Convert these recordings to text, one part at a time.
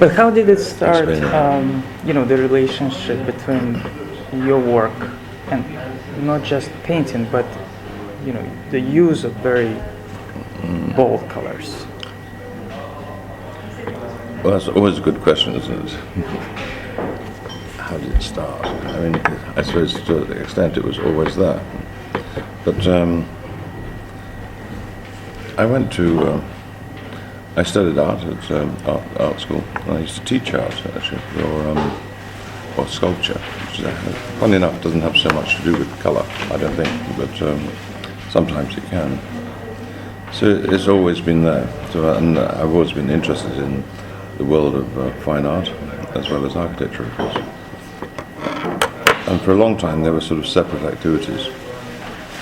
But how did it start, Explain the relationship between your work and not just painting, but, the use of very bold colors? Well, that's always a good question, isn't it? How did it start? I mean, I suppose to the extent it was always there. But I studied art at art school, and I used to teach art, actually, or sculpture, which funny enough doesn't have so much to do with colour, I don't think, but sometimes it can. So it's always been there, and I've always been interested in the world of fine art, as well as architecture, of course. And for a long time, they were sort of separate activities.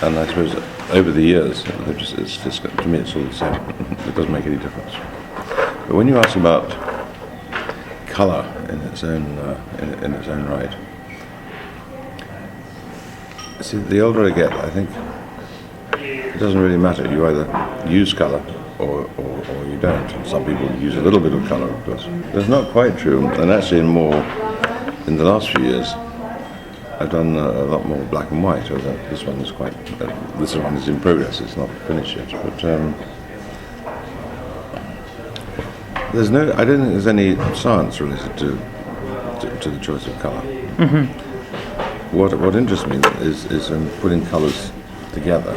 And I suppose over the years, it's just, to me, it's all the same. It doesn't make any difference. But when you ask about colour in its own right, see, the older I get, I think it doesn't really matter. You either use colour or you don't. Some people use a little bit of colour, of course. That's not quite true. And actually, in the last few years, I've done a lot more black and white. This one is in progress. It's not finished yet. But I don't think there's any science related to the choice of colour. Mm-hmm. What interests me is putting colours together.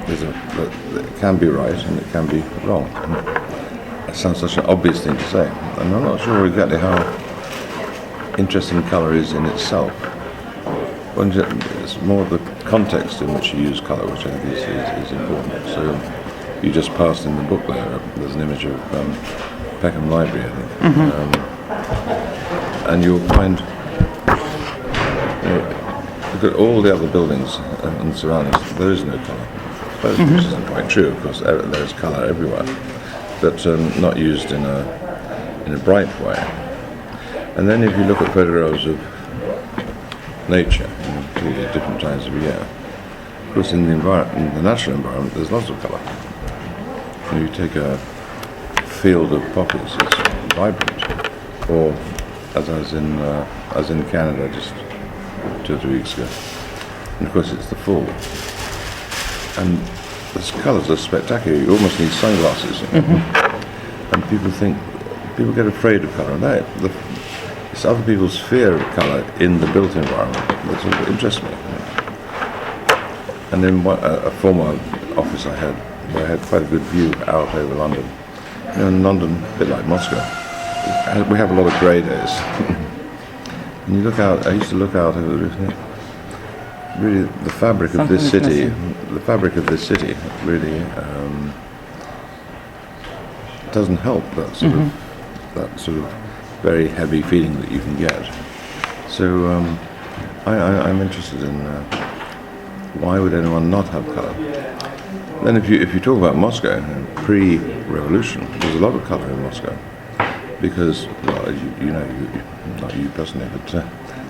It can be right and it can be wrong. It sounds such an obvious thing to say, and I'm not sure exactly how interesting colour is in itself. It's more the context in which you use colour, which I think is important. So you just passed in the book there's an image of Peckham Library, I think. Mm-hmm. And you'll find, look at all the other buildings and surroundings, there is no colour. Mm-hmm. Which isn't quite true, of course. There's colour everywhere, but not used in a bright way. And then if you look at photographs of nature in completely different times of year, of course in the natural environment there's lots of colour. You take a field of poppies, it's vibrant. Or as I was in Canada just 2 or 3 weeks ago, and of course it's the fall. And the colours are spectacular. You almost need sunglasses. Mm-hmm. And people get afraid of colour. It's other people's fear of colour in the built environment that's what interests me. And in a former office I had, where I had quite a good view out over London. In London, a bit like Moscow, we have a lot of grey days. And you look out. I used to look out over the roof. Really, the fabric of this city really doesn't help that sort of very heavy feeling that you can get. So I'm interested in why would anyone not have colour? Then if you talk about Moscow, pre-revolution, there's a lot of colour in Moscow because, well, not you personally, but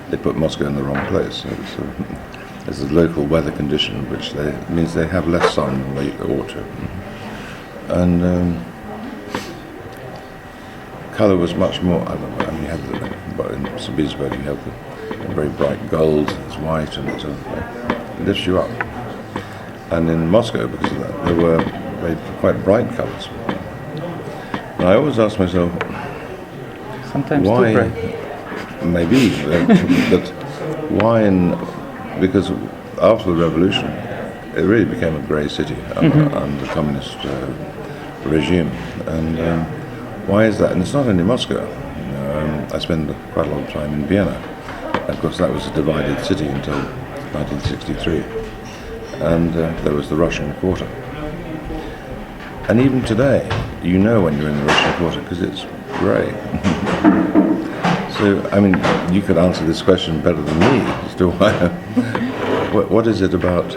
they put Moscow in the wrong place. So there's a local weather condition which means they have less sun than they ought to. And colour was much more, you have in St. Petersburg you have the very bright gold, it's white, and it lifts you up. And in Moscow, because of that, there were quite bright colours. And I always ask myself, sometimes why, too bright. Maybe, but why because after the revolution, it really became a grey city under the communist regime. And why is that? And it's not only Moscow. I spent quite a lot of time in Vienna. Of course, that was a divided city until 1963. And there was the Russian Quarter. And even today, you know when you're in the Russian Quarter because it's grey. So, you could answer this question better than me as to why. What is it about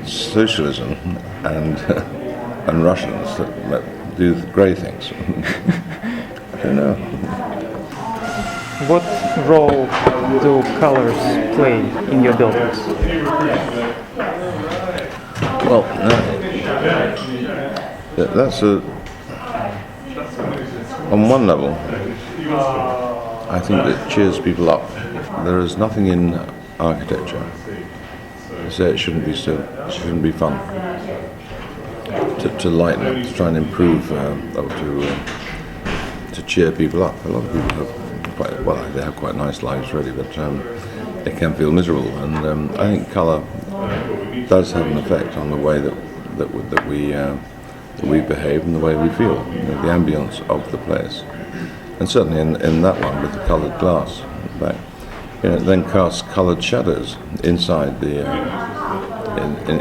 socialism and Russians that do grey things? I don't know. What role do colors play in your buildings? Well, that's On one level, I think it cheers people up. There is nothing in architecture to say it shouldn't be fun. To lighten it, to try and improve, or to cheer people up. A lot of people they have quite nice lives really, but they can feel miserable. And I think colour does have an effect on the way that we behave and the way we feel, the ambience of the place. And certainly in that one with the coloured glass, in fact, it then casts coloured shadows inside the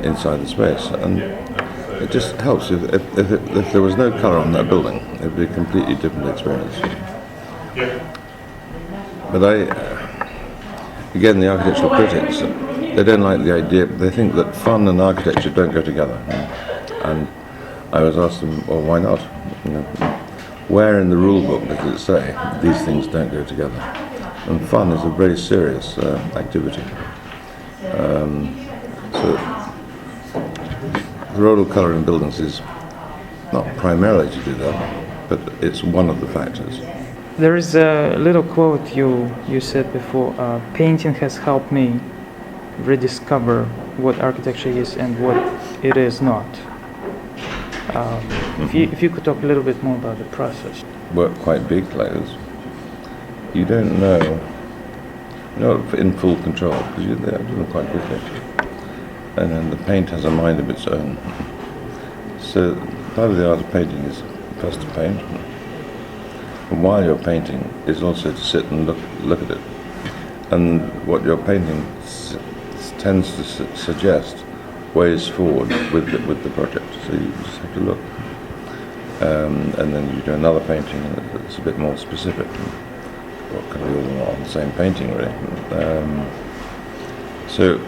inside the space, and it just helps. If there was no colour on that building, it would be a completely different experience. But again, the architectural critics, they don't like the idea. They think that fun and architecture don't go together. And I was asked them, well, why not? Where in the rule book does it say these things don't go together? And fun is a very serious activity. So the role of colour in buildings is not primarily to do that, but it's one of the factors. There is a little quote you said before, painting has helped me rediscover what architecture is and what it is not. If you could talk a little bit more about the process. Work quite big like this. You don't know, you're not in full control because you're there doing quite quickly. And then the paint has a mind of its own. So part of the art of painting is first to paint. And while you're painting is also to sit and look at it. And what you're painting tends to suggest ways forward with the project. So you just have to look. And then you do another painting that's a bit more specific. What can we all on the same painting really? So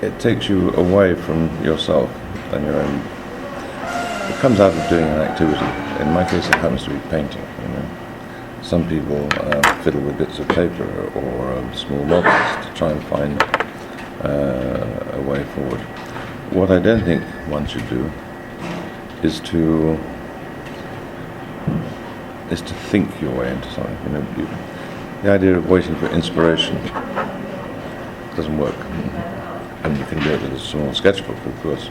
it takes you away from yourself and your own. It comes out of doing an activity. In my case, it happens to be painting. Some people fiddle with bits of paper or small models to try and find a way forward. What I don't think one should do is to think your way into something. The idea of waiting for inspiration doesn't work. And you can do it with a small sketchbook, of course,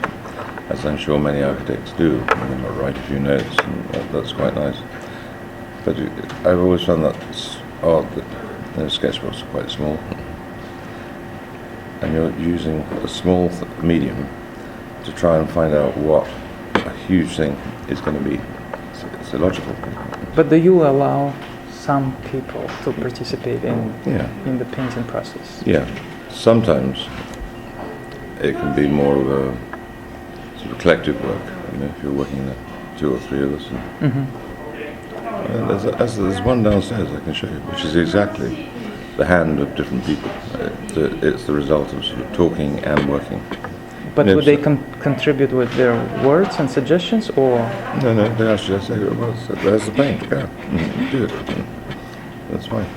as I'm sure many architects do. Write a few notes, and that's quite nice. But I've always found that odd that sketchbooks are quite small, and you're using a small medium to try and find out what a huge thing is going to be. It's illogical. But do you allow some people to participate in the painting process? Yeah, sometimes it can be more of a sort of collective work. If you're working in two or three of us. There's one downstairs I can show you, which is exactly the hand of different people. It's the result of sort of talking and working. But would they contribute with their words and suggestions, or? No, they actually say it was. There's the paint, do it. That's fine.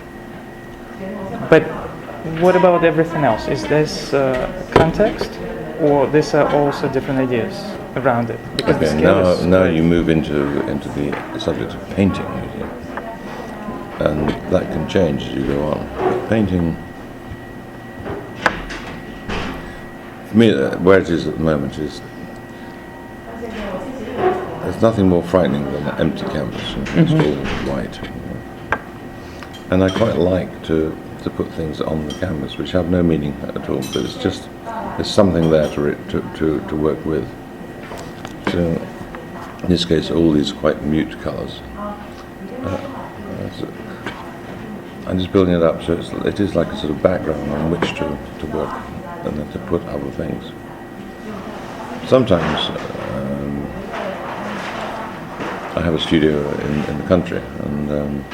But what about everything else? Is this context, or these are also different ideas around it? Because okay, now you move into the subject of painting, and that can change as you go on. But painting, for me, where it is at the moment is there's nothing more frightening than an empty canvas. It's all white, and I quite like to put things on the canvas which have no meaning at all, but it's just there's something there to work with. So in this case, all these quite mute colours. I'm just building it up so it is like a sort of background on which to work and then to put other things. Sometimes I have a studio in the country, and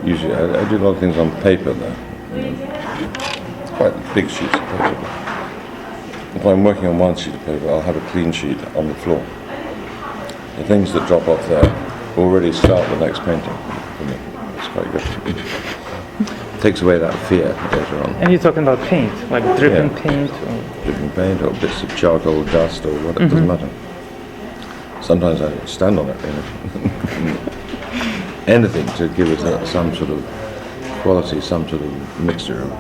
usually I do a lot of things on paper there. Quite big sheets of paper. If I'm working on one sheet of paper, I'll have a clean sheet on the floor. The things that drop off there already start the next painting for me. It's quite good. Takes away that fear later on. And you're talking about paint, like dripping paint? Or? Dripping paint or bits of charcoal dust or what, it doesn't matter. Sometimes I stand on it, anything to give it some sort of quality, some sort of mixture of.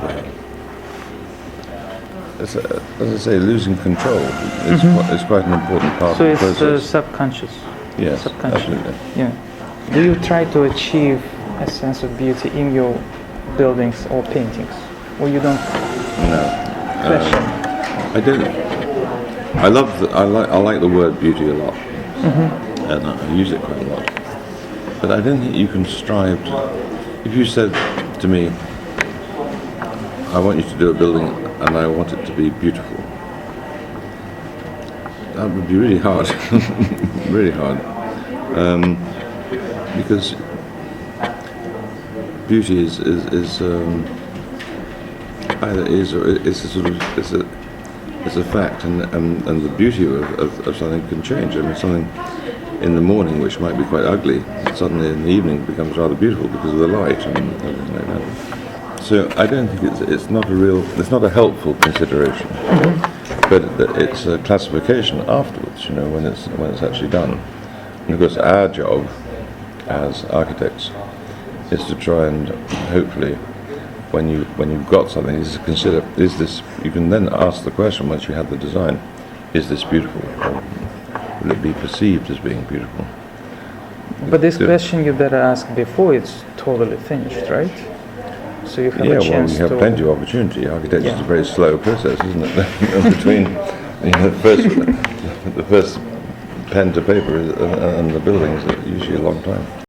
As I say, losing control is quite an important part So of the it's process. subconscious. Yes, Subconscious. absolutely. Yeah. Do you try to achieve a sense of beauty in your buildings or paintings, or you don't No, question? I don't. I like the word beauty a lot, and I use it quite a lot. But I don't think you can strive to. If you said to me, "I want you to do a building, and I want it to be beautiful," that would be really hard, really hard, because beauty is either is or it's a sort of it's a fact, and the beauty of something can change. I mean, something in the morning which might be quite ugly, suddenly in the evening becomes rather beautiful because of the light and everything like that. So I don't think it's not a helpful consideration, but it's a classification afterwards. You know, when it's actually done. And of course, our job as architects is to try and hopefully, when you've got something, is to consider, is this, you can then ask the question once you have the design, is this beautiful, or will it be perceived as being beautiful? But this question you better ask before it's totally finished, right? So you have a chance you have to... plenty of opportunity. Architecture is Yeah. a very slow process, isn't it? Between the first pen to paper and the buildings, usually a long time.